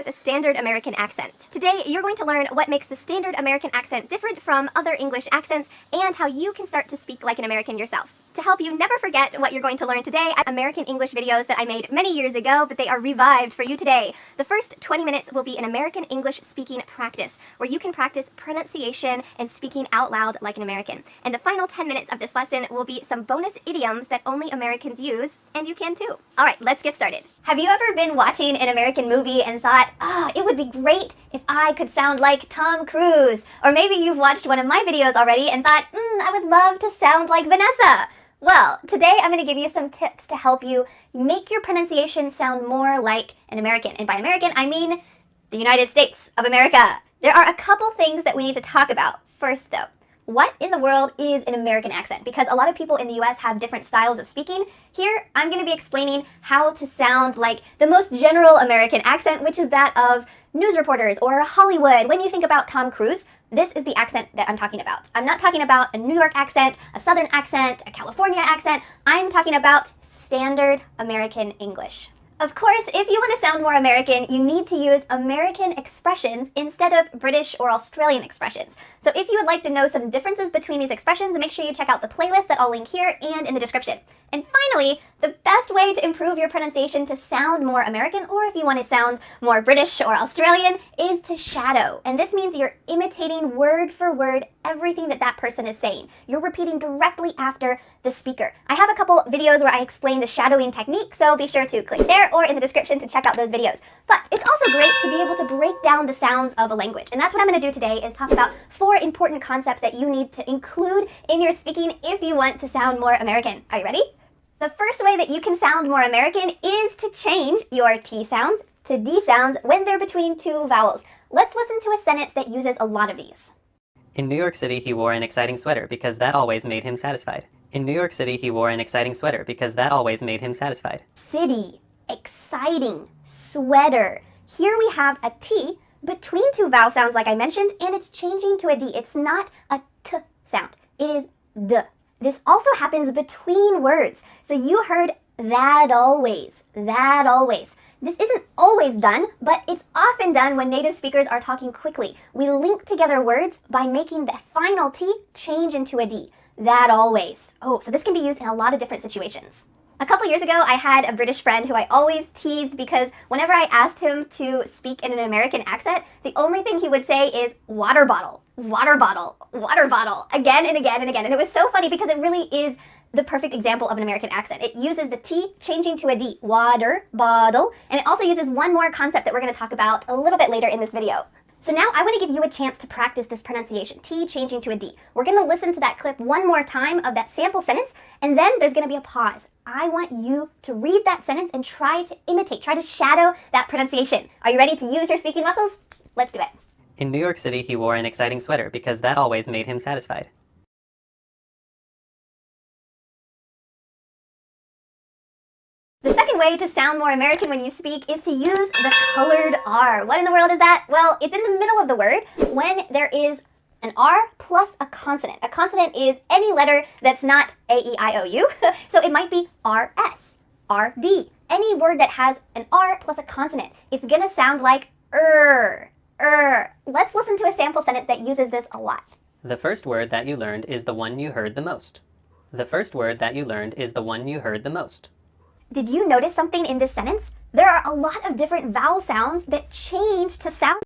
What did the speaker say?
with a standard American accent. Today, you're going to learn what makes the standard American accent different from other English accents and how you can start to speak like an American yourself. To help you never forget what you're going to learn today, I have American English videos that I made many years ago, but they are revived for you today. The first 20 minutes will be an American English speaking practice, where you can practice pronunciation and speaking out loud like an American. And the final 10 minutes of this lesson will be some bonus idioms that only Americans use, and you can too. All right, let's get started. Have you ever been watching an American movie and thought, it would be great if I could sound like Tom Cruise? Or maybe you've watched one of my videos already and thought, I would love to sound like Vanessa. Well, today I'm going to give you some tips to help you make your pronunciation sound more like an American. And by American, I mean the United States of America. There are a couple things that we need to talk about. First though, what in the world is an American accent? Because a lot of people in the US have different styles of speaking. Here, I'm going to be explaining how to sound like the most general American accent, which is that of news reporters or Hollywood. When you think about Tom Cruise, this is the accent that I'm talking about. I'm not talking about a New York accent, a Southern accent, a California accent. I'm talking about standard American English. Of course, if you want to sound more American, you need to use American expressions instead of British or Australian expressions. So if you would like to know some differences between these expressions, make sure you check out the playlist that I'll link here and in the description. And finally, the best way to improve your pronunciation to sound more American, or if you want to sound more British or Australian, is to shadow. And this means you're imitating word for word everything that person is saying. You're repeating directly after the speaker. I have a couple videos where I explain the shadowing technique, so be sure to click there or in the description to check out those videos. But it's also great to be able to break down the sounds of a language. And that's what I'm going to do today, is talk about 4 important concepts that you need to include in your speaking if you want to sound more American. Are you ready? The first way that you can sound more American is to change your T sounds to D sounds when they're between 2 vowels. Let's listen to a sentence that uses a lot of these. In New York City, he wore an exciting sweater because that always made him satisfied. In New York City, he wore an exciting sweater because that always made him satisfied. City, exciting, sweater. Here we have a T between 2 vowel sounds like I mentioned, and it's changing to a D. It's not a T sound. It is D. This also happens between words. So you heard that always, that always. This isn't always done, but it's often done when native speakers are talking quickly. We link together words by making the final T change into a D. That always. Oh, so this can be used in a lot of different situations. A couple years ago, I had a British friend who I always teased because whenever I asked him to speak in an American accent, the only thing he would say is water bottle, water bottle, water bottle, again and again and again. And it was so funny because it really is the perfect example of an American accent. It uses the T changing to a D, water bottle, and it also uses one more concept that we're going to talk about a little bit later in this video. So now I want to give you a chance to practice this pronunciation, T changing to a D. We're going to listen to that clip one more time of that sample sentence, and then there's going to be a pause. I want you to read that sentence and try to imitate, try to shadow that pronunciation. Are you ready to use your speaking muscles? Let's do it. In New York City, he wore an exciting sweater because that always made him satisfied. The second way to sound more American when you speak is to use the colored R. What in the world is that? Well, it's in the middle of the word when there is an R plus a consonant. A consonant is any letter that's not A-E-I-O-U. So it might be R-S, R-D. Any word that has an R plus a consonant. It's gonna sound like Let's listen to a sample sentence that uses this a lot. The first word that you learned is the one you heard the most. The first word that you learned is the one you heard the most. Did you notice something in this sentence? There are a lot of different vowel sounds that change to sound